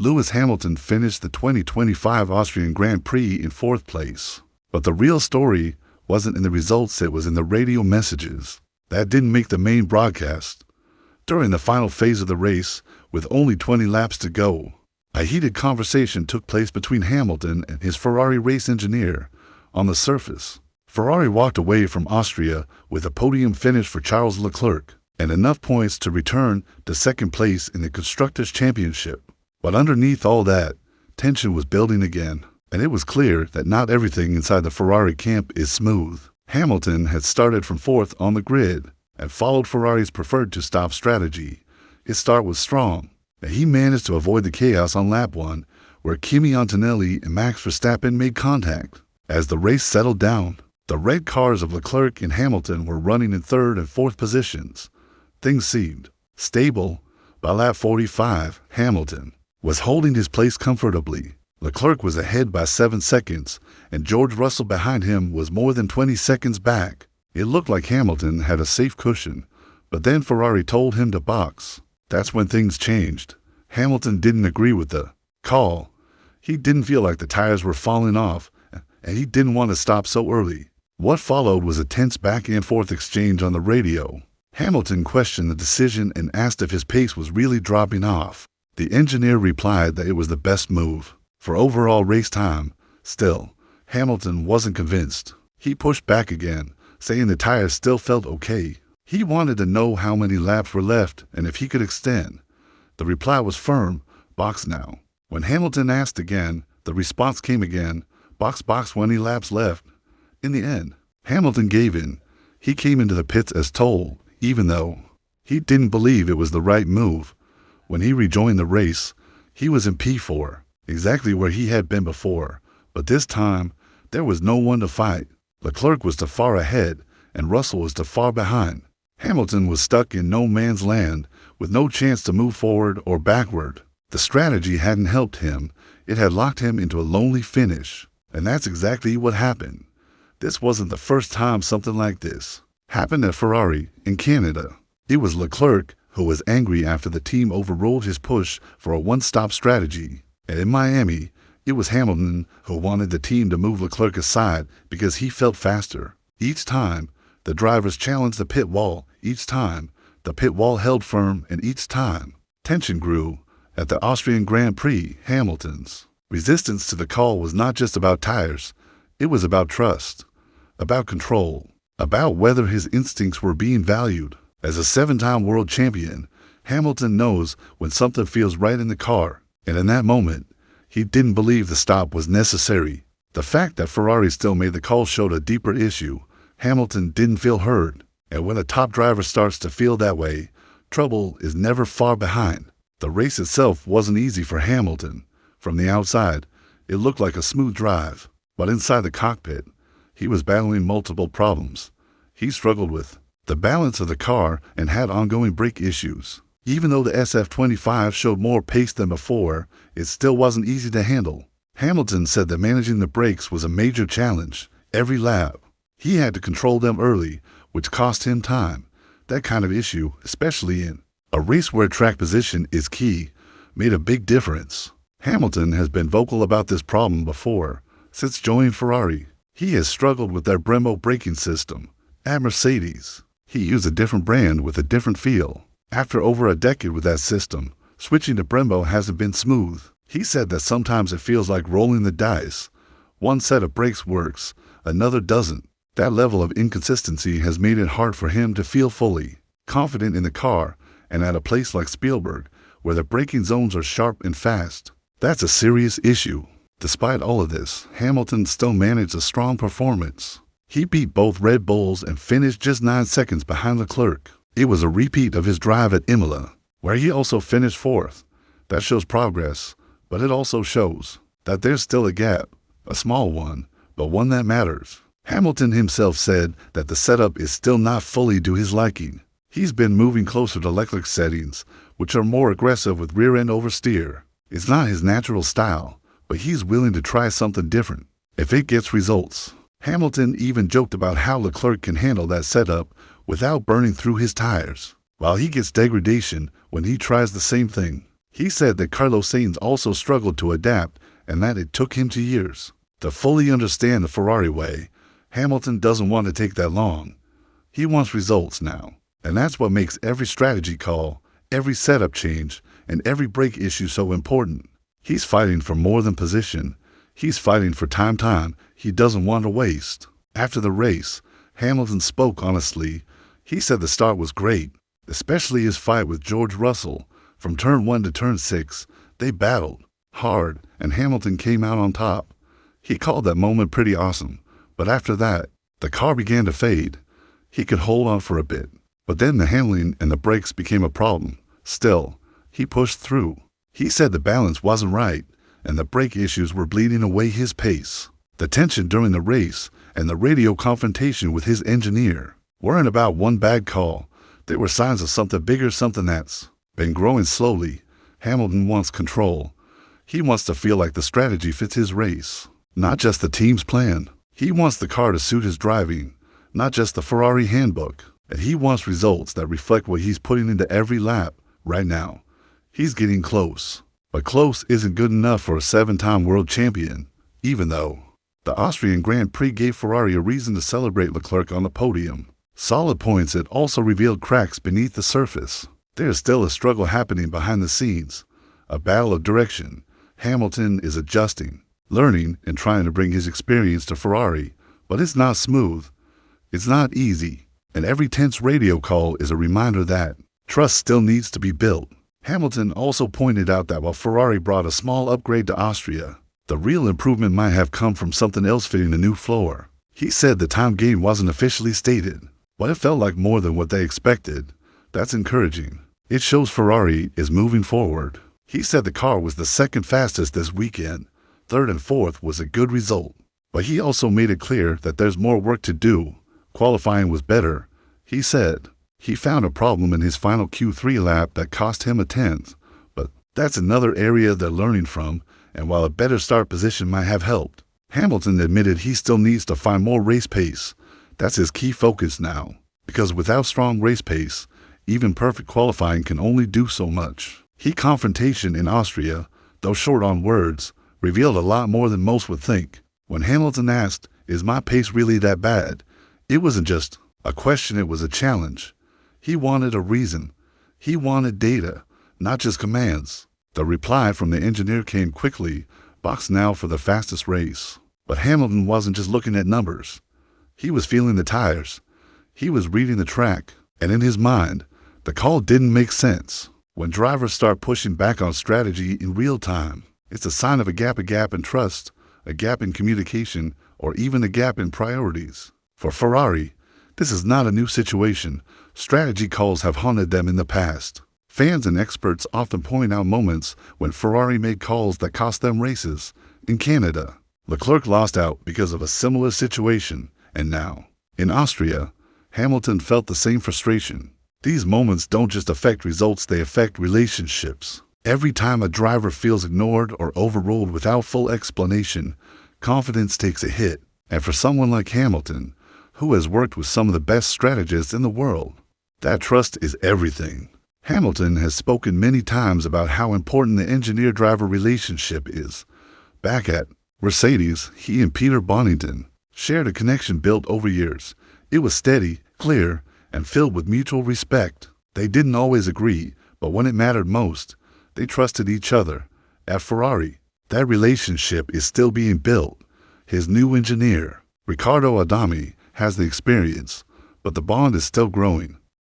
Lewis Hamilton finished the 2025 Austrian Grand Prix in 4th place. But the real story wasn't in the results, it was in the radio messages. That didn't make the main broadcast. During the final phase of the race, with only 20 laps to go, a heated conversation took place between Hamilton and his Ferrari race engineer. On the surface, Ferrari walked away from Austria with a podium finish for Charles Leclerc and enough points to return to 2nd place in the Constructors' Championship. But underneath all that, tension was building again, and it was clear that not everything inside the Ferrari camp is smooth. Hamilton had started from 4th on the grid and followed Ferrari's preferred-to-stop strategy. His start was strong, and he managed to avoid the chaos on lap 1, where Kimi Antonelli and Max Verstappen made contact. As the race settled down, the red cars of Leclerc and Hamilton were running in 3rd and 4th positions. Things seemed stable. By lap 45, Hamilton was holding his place comfortably. Leclerc was ahead by 7 seconds, and George Russell behind him was more than 20 seconds back. It looked like Hamilton had a safe cushion, but then Ferrari told him to box. That's when things changed. Hamilton didn't agree with the call. He didn't feel like the tires were falling off, and he didn't want to stop so early. What followed was a tense back-and-forth exchange on the radio. Hamilton questioned the decision and asked if his pace was really dropping off. The engineer replied that it was the best move for overall race time. Still, Hamilton wasn't convinced. He pushed back again, saying the tires still felt okay. He wanted to know how many laps were left and if he could extend. The reply was firm, box now. When Hamilton asked again, the response came again, box 20 laps left. In the end, Hamilton gave in. He came into the pits as told, even though he didn't believe it was the right move. When he rejoined the race, he was in P4, exactly where he had been before, but this time, there was no one to fight. Leclerc was too far ahead, and Russell was too far behind. Hamilton was stuck in no man's land, with no chance to move forward or backward. The strategy hadn't helped him. It had locked him into a lonely finish, and that's exactly what happened. This wasn't the first time something like this happened at Ferrari in Canada. It was Leclerc who was angry after the team overruled his push for a one-stop strategy. And in Miami, it was Hamilton who wanted the team to move Leclerc aside because he felt faster. Each time, the drivers challenged the pit wall. Each time, the pit wall held firm, and each time, tension grew. At the Austrian Grand Prix, Hamilton's resistance to the call was not just about tires. It was about trust, about control, about whether his instincts were being valued. As a 7-time world champion, Hamilton knows when something feels right in the car, and in that moment, he didn't believe the stop was necessary. The fact that Ferrari still made the call showed a deeper issue. Hamilton didn't feel heard, and when a top driver starts to feel that way, trouble is never far behind. The race itself wasn't easy for Hamilton. From the outside, it looked like a smooth drive, but inside the cockpit, he was battling multiple problems. He struggled with the balance of the car and had ongoing brake issues. Even though the SF25 showed more pace than before, it still wasn't easy to handle. Hamilton said that managing the brakes was a major challenge. Every lap, he had to control them early, which cost him time. That kind of issue, especially in a race where track position is key, made a big difference. Hamilton has been vocal about this problem before. Since joining Ferrari, he has struggled with their Brembo braking system. At Mercedes, he used a different brand with a different feel. After over a decade with that system, switching to Brembo hasn't been smooth. He said that sometimes it feels like rolling the dice. One set of brakes works, another doesn't. That level of inconsistency has made it hard for him to feel fully confident in the car, and at a place like Spielberg, where the braking zones are sharp and fast. That's a serious issue. Despite all of this, Hamilton still managed a strong performance. He beat both Red Bulls and finished just 9 seconds behind Leclerc. It was a repeat of his drive at Imola, where he also finished 4th. That shows progress, but it also shows that there's still a gap, a small one, but one that matters. Hamilton himself said that the setup is still not fully to his liking. He's been moving closer to Leclerc's settings, which are more aggressive with rear-end oversteer. It's not his natural style, but he's willing to try something different if it gets results. Hamilton even joked about how Leclerc can handle that setup without burning through his tires, while he gets degradation when he tries the same thing. He said that Carlos Sainz also struggled to adapt and that it took him 2 years. To fully understand the Ferrari way, Hamilton doesn't want to take that long. He wants results now. And that's what makes every strategy call, every setup change, and every brake issue so important. He's fighting for more than position. He's fighting for time he doesn't want to waste. After the race, Hamilton spoke honestly. He said the start was great, especially his fight with George Russell. From turn 1 to turn 6, they battled hard, and Hamilton came out on top. He called that moment pretty awesome, but after that, the car began to fade. He could hold on for a bit, but then the handling and the brakes became a problem. Still, he pushed through. He said the balance wasn't right, and the brake issues were bleeding away his pace. The tension during the race and the radio confrontation with his engineer weren't about one bad call. They were signs of something bigger, something that's been growing slowly. Hamilton wants control. He wants to feel like the strategy fits his race, not just the team's plan. He wants the car to suit his driving, not just the Ferrari handbook. And he wants results that reflect what he's putting into every lap right now. He's getting close, but close isn't good enough for a 7-time world champion, even though the Austrian Grand Prix gave Ferrari a reason to celebrate Leclerc on the podium. Solid points, it also revealed cracks beneath the surface. There is still a struggle happening behind the scenes, a battle of direction. Hamilton is adjusting, learning, and trying to bring his experience to Ferrari, but it's not smooth. It's not easy, and every tense radio call is a reminder that trust still needs to be built. Hamilton also pointed out that while Ferrari brought a small upgrade to Austria, the real improvement might have come from something else fitting the new floor. He said the time gain wasn't officially stated, but it felt like more than what they expected. That's encouraging. It shows Ferrari is moving forward. He said the car was the second fastest this weekend. Third and fourth was a good result. But he also made it clear that there's more work to do. Qualifying was better. He said he found a problem in his final Q3 lap that cost him a 10th. But that's another area they're learning from, and while a better start position might have helped, Hamilton admitted he still needs to find more race pace. That's his key focus now, because without strong race pace, even perfect qualifying can only do so much. Confrontation in Austria, though short on words, revealed a lot more than most would think. When Hamilton asked, "Is my pace really that bad?" it wasn't just a question, it was a challenge. He wanted a reason. He wanted data, not just commands. The reply from the engineer came quickly, box now for the fastest race. But Hamilton wasn't just looking at numbers. He was feeling the tires. He was reading the track, and in his mind, the call didn't make sense. When drivers start pushing back on strategy in real time, it's a sign of a gap in trust, a gap in communication, or even a gap in priorities. For Ferrari, this is not a new situation. Strategy calls have haunted them in the past. Fans and experts often point out moments when Ferrari made calls that cost them races. In Canada, Leclerc lost out because of a similar situation, and now, in Austria, Hamilton felt the same frustration. These moments don't just affect results, they affect relationships. Every time a driver feels ignored or overruled without full explanation, confidence takes a hit. And for someone like Hamilton, who has worked with some of the best strategists in the world, that trust is everything. Hamilton has spoken many times about how important the engineer-driver relationship is. Back at Mercedes, he and Peter Bonington shared a connection built over years. It was steady, clear, and filled with mutual respect. They didn't always agree, but when it mattered most, they trusted each other. At Ferrari, that relationship is still being built. His new engineer, Riccardo Adami, has the experience, but the bond is still growing.